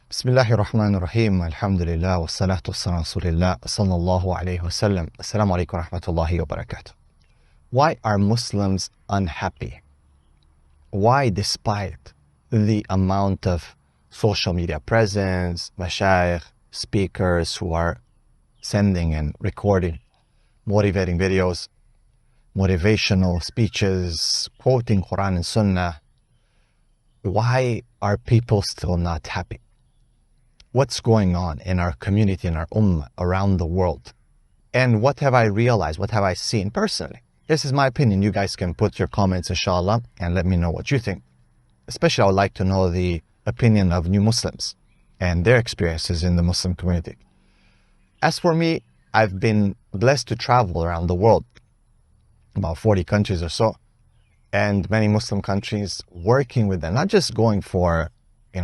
Bismillahir Rahmanir Rahim. Alhamdulillah. Wassalatu wassalamu Rasulillah. Sallallahu alayhi wasallam. Assalamu alaikum wa rahmatullahi wa barakatuh. Why are Muslims unhappy? Why, despite the amount of social media presence, mashayikh, speakers who are sending and recording motivating videos, motivational speeches, quoting Quran and Sunnah, why are people still not happy? What's going on in our community, in our ummah, around the world? And what have I realized? What have I seen personally? This is my opinion. You guys can put your comments, inshallah, and let me know what you think. Especially, I would like to know the opinion of new Muslims and their experiences in the Muslim community. As for me, I've been blessed to travel around the world, about 40 countries or so, and many Muslim countries, working with them, not just going for,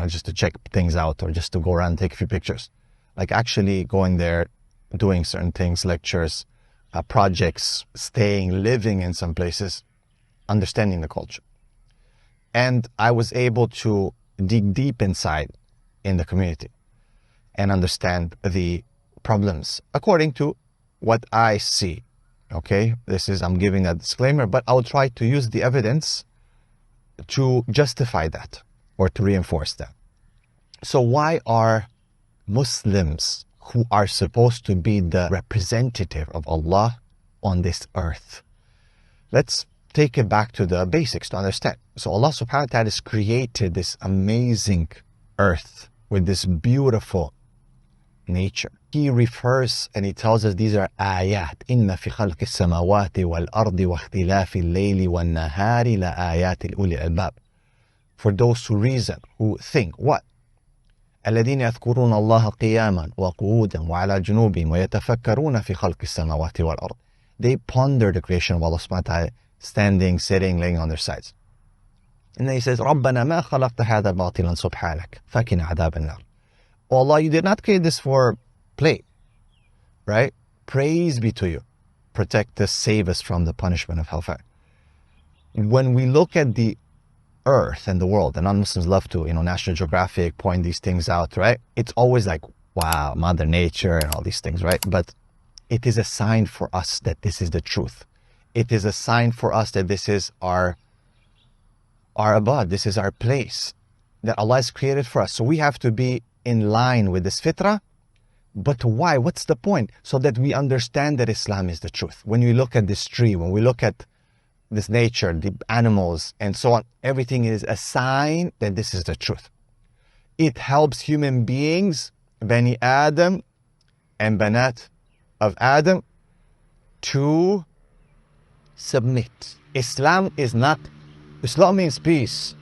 just to check things out or just to go around and take a few pictures. Like actually going there, doing certain things, lectures, projects, staying, living in some places, understanding the culture. And I was able to dig deep inside in the community and understand the problems according to what I see. Okay, I'm giving that disclaimer, but I'll try to use the evidence to justify that or to reinforce that. So why are Muslims, who are supposed to be the representative of Allah on this earth? Let's take it back to the basics to understand. So Allah subhanahu wa ta'ala has created this amazing earth with this beautiful nature. He refers and he tells us these are ayat. Inna fi khalqi samawati wal ardi wa ikhtilafi al-layli wal nahari la ayat uli albab. For those who reason, who think, what? الذين يذكرون الله قياما وقعودا وعلى جنوبهم ويتفكرون في خلق السماوات والأرض. They ponder the creation of Allah subhanahu wa ta'ala, standing, sitting, laying on their sides. And then he says, رَبَّنَا مَا خَلَقْتَ هَذَا بَاطِلًا سُبْحَانَكَ فَقِنَا عَذَابَ النَّارِ. Oh Allah, you did not create this for play, right? Praise be to you. Protect us, save us from the punishment of hellfire. When we look at the earth and the world, and non-Muslims love to, National Geographic point these things out, right? It's always like, wow, Mother Nature and all these things, right? But it is a sign for us that this is the truth. It is a sign for us that this is our abad, this is our place that Allah has created for us. So we have to be in line with this fitrah. But why? What's the point? So that we understand that Islam is the truth. When we look at this tree, when we look at this nature, the animals, and so on, everything is a sign that this is the truth. It helps human beings, Bani Adam and Banat of Adam, to submit. Islam means peace.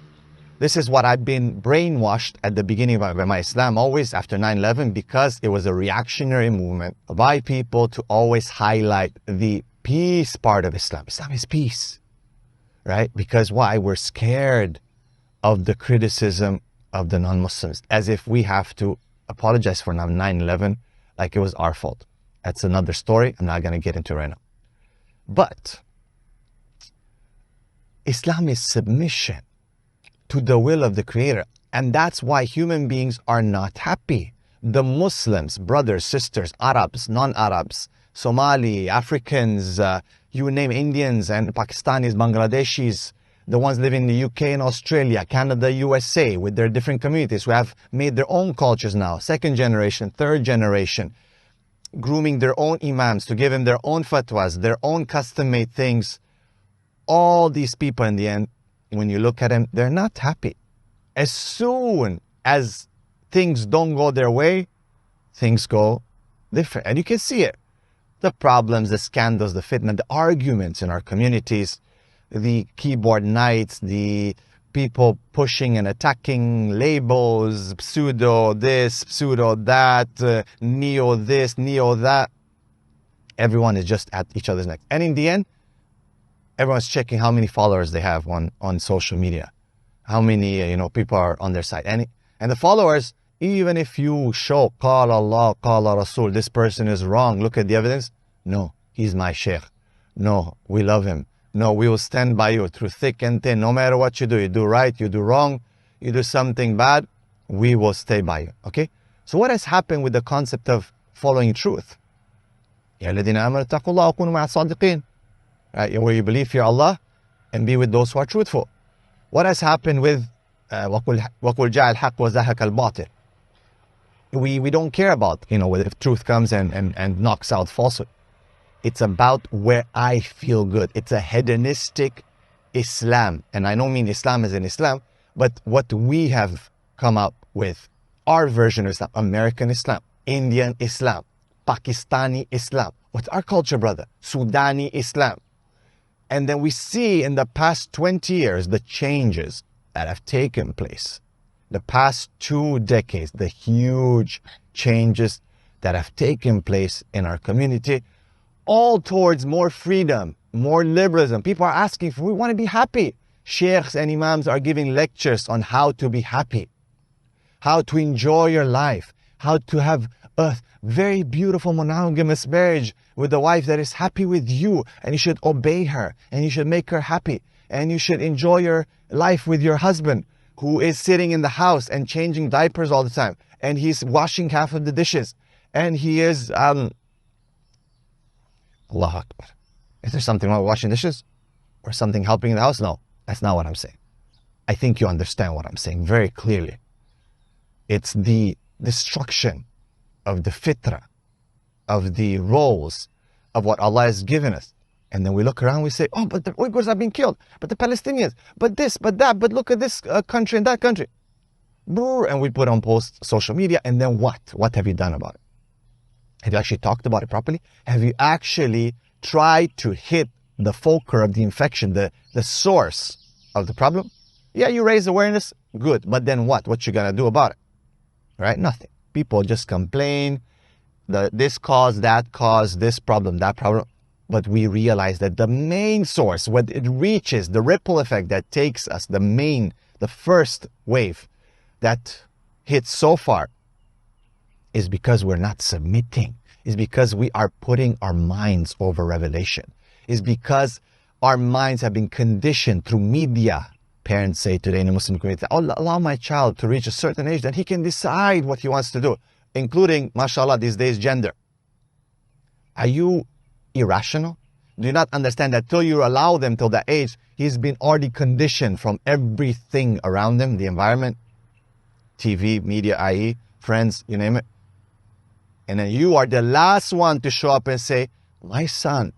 This is what I've been brainwashed at the beginning of my Islam, always after 9/11, because it was a reactionary movement by people to always highlight the peace part of Islam. Islam is peace, right? Because why? We're scared of the criticism of the non-Muslims, as if we have to apologize for 9/11 like it was our fault. That's another story I'm not going to get into right now. But Islam is submission to the will of the Creator. And that's why human beings are not happy. The Muslims, brothers, sisters, Arabs, non-Arabs, Somali, Africans, you name Indians and Pakistanis, Bangladeshis, the ones living in the UK and Australia, Canada, USA, with their different communities who have made their own cultures now, second generation, third generation, grooming their own imams to give them their own fatwas, their own custom-made things. All these people in the end, when you look at them, they're not happy. As soon as things don't go their way, things go different. And you can see it. The problems, the scandals, the fitna, the arguments in our communities, the keyboard nights, the people pushing and attacking labels, pseudo this, pseudo that, neo this, neo that. Everyone is just at each other's neck. And in the end, everyone's checking how many followers they have on social media, how many people are on their side, and the followers. Even if you show Qala Allah, Qala Rasul, this person is wrong, look at the evidence. No, he's my sheikh. No, we love him. No, we will stand by you through thick and thin. No matter what you do right, you do wrong, you do something bad, we will stay by you. Okay? So what has happened with the concept of following truth? يا الذين آمنوا اتقوا الله وكونوا مع الصادقين. Right? Where you believe fear Allah and be with those who are truthful. What has happened with وَقُلْ جَاءَ الْحَقُّ وَزَهَقَ الْبَاطِلِ? We don't care about, whether if truth comes and knocks out falsehood. It's about where I feel good. It's a hedonistic Islam. And I don't mean Islam as in Islam, but what we have come up with, our version of Islam, American Islam, Indian Islam, Pakistani Islam. What's our culture, brother? Sudani Islam. And then we see in the past 20 years, the changes that have taken place. The past 2 decades, the huge changes that have taken place in our community, all towards more freedom, more liberalism. People are asking for, we want to be happy. Sheikhs and imams are giving lectures on how to be happy, how to enjoy your life, how to have a very beautiful monogamous marriage with a wife that is happy with you, and you should obey her, and you should make her happy, and you should enjoy your life with your husband, who is sitting in the house and changing diapers all the time, and he's washing half of the dishes, and he is, Allahu Akbar. Is there something wrong with washing dishes? Or something helping in the house? No, that's not what I'm saying. I think you understand what I'm saying very clearly. It's the destruction of the fitrah, of the roles of what Allah has given us. And then we look around, we say, oh, but the Uyghurs are being killed, but the Palestinians, but this, but that, but look at this country and that country. And we put on posts, social media, and then what? What have you done about it? Have you actually talked about it properly? Have you actually tried to hit the fulcrum of the infection, the source of the problem? Yeah, you raise awareness, good, but then what? What you gonna do about it? Right? Nothing. People just complain, this cause, this problem, that problem. But we realize that the main source, when it reaches the ripple effect that takes us, the first wave that hits so far, is because we're not submitting, is because we are putting our minds over revelation, is because our minds have been conditioned through media. Parents say today in the Muslim community, allow my child to reach a certain age that he can decide what he wants to do, including, mashallah, these days, gender. Are you irrational? Do you not understand that till you allow them till that age, he's been already conditioned from everything around him, the environment, TV, media, i.e., friends, you name it. And then you are the last one to show up and say, my son,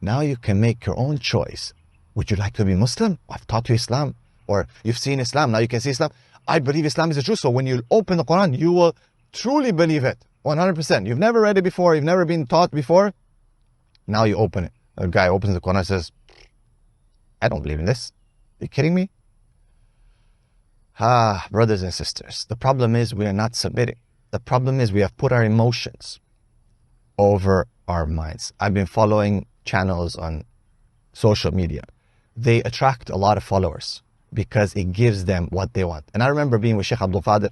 now you can make your own choice. Would you like to be Muslim? I've taught you Islam. Or you've seen Islam, now you can see Islam. I believe Islam is the truth. So when you open the Quran, you will truly believe it. 100%. You've never read it before. You've never been taught before. Now you open it. A guy opens the Quran and says, I don't believe in this. Are you kidding me? Brothers and sisters, the problem is we are not submitting. The problem is we have put our emotions over our minds. I've been following channels on social media. They attract a lot of followers because it gives them what they want. And I remember being with Sheikh Abdul Qadir.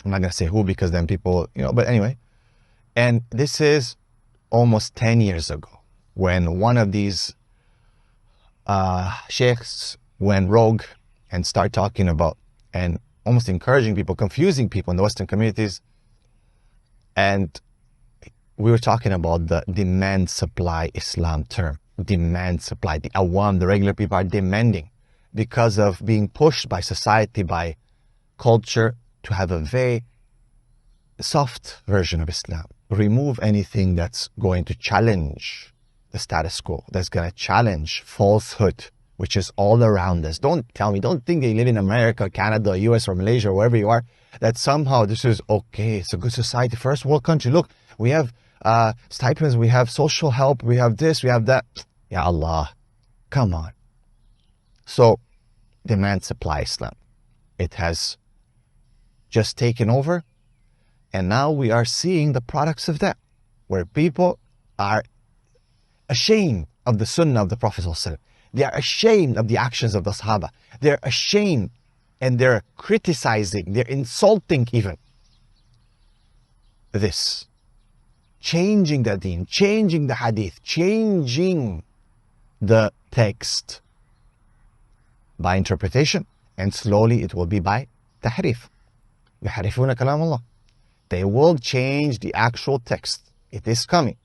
I'm not going to say who because then people, but anyway. And this is almost 10 years ago when one of these sheikhs went rogue and started talking about and almost encouraging people, confusing people in the Western communities. And we were talking about the demand-supply Islam term. Demand, supply. The awam, the regular people, are demanding because of being pushed by society, by culture, to have a very soft version of Islam. Remove anything that's going to challenge the status quo, that's going to challenge falsehood, which is all around us. Don't think that you live in America, Canada, US, or Malaysia, or wherever you are, that somehow this is okay, it's a good society, first world country. Look, we have stipends, we have social help, we have this, we have that. Ya Allah, come on. So, demand supply Islam. It has just taken over, and now we are seeing the products of that, where people are ashamed of the sunnah of the Prophet ﷺ. They are ashamed of the actions of the Sahaba. They're ashamed and they're criticizing, they're insulting even this. Changing the deen, changing the hadith, changing the text by interpretation, and slowly it will be by tahrif. يحرفون كلام الله. They will change the actual text. It is coming.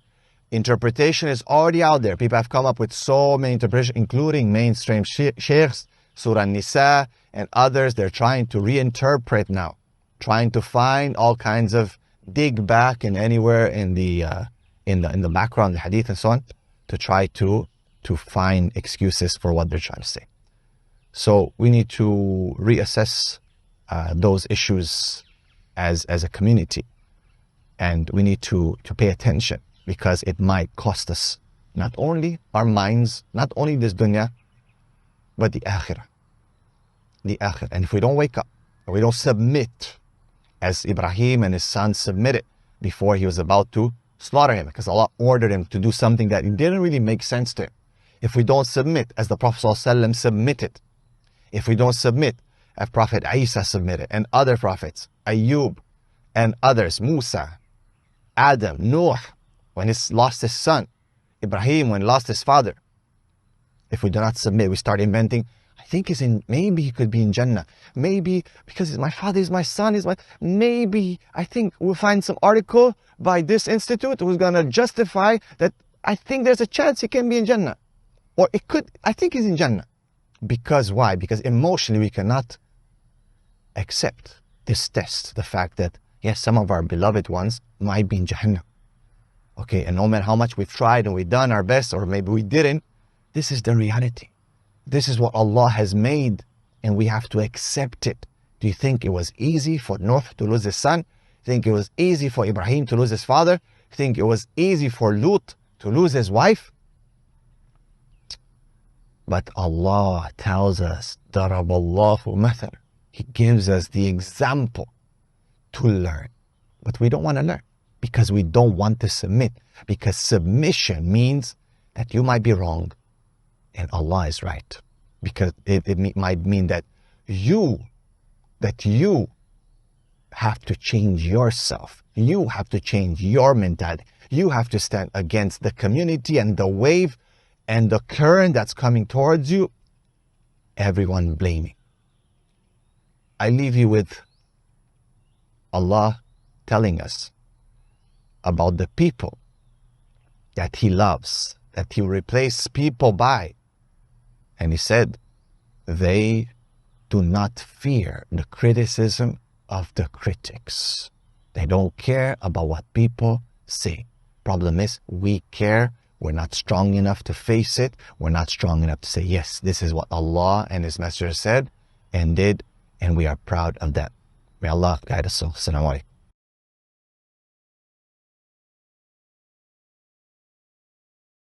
Interpretation is already out there. People have come up with so many interpretations, including mainstream sheikhs, Surah Nisa, and others. They're trying to reinterpret now, trying to find all kinds of dig back in anywhere in the background, the hadith and so on, to try to find excuses for what they're trying to say. So we need to reassess those issues as a community, and we need to pay attention, because it might cost us not only our minds, not only this dunya, but the akhirah. The akhirah. And if we don't wake up, and we don't submit, as Ibrahim and his son submitted before he was about to slaughter him, because Allah ordered him to do something that didn't really make sense to him. If we don't submit, as the Prophet ﷺ submitted, if we don't submit, as Prophet Isa submitted, and other prophets, Ayub, and others, Musa, Adam, Noah, when he lost his son, Ibrahim, when he lost his father. If we do not submit, we start inventing, I think maybe he could be in Jannah. Maybe because my father is my son, maybe, I think we'll find some article by this institute who's going to justify that I think there's a chance he can be in Jannah. Or I think he's in Jannah. Because why? Because emotionally we cannot accept this test, the fact that, yes, some of our beloved ones might be in Jahannam. Okay, and no matter how much we've tried and we've done our best, or maybe we didn't, this is the reality. This is what Allah has made, and we have to accept it. Do you think it was easy for Noah to lose his son? Think it was easy for Ibrahim to lose his father? Think it was easy for Lut to lose his wife? But Allah tells us, ضَرَبَ اللَّهُ مَثَلًا. He gives us the example to learn. But we don't want to learn, because we don't want to submit. Because submission means that you might be wrong and Allah is right. Because it might mean that you have to change yourself. You have to change your mentality. You have to stand against the community and the wave and the current that's coming towards you. Everyone blaming. I leave you with Allah telling us about the people that He loves, that He replaces people by. And He said, they do not fear the criticism of the critics. They don't care about what people say. Problem is, we care. We're not strong enough to face it. We're not strong enough to say, yes, this is what Allah and His Messenger said and did, and we are proud of that. May Allah guide us all. Assalamu alaikum.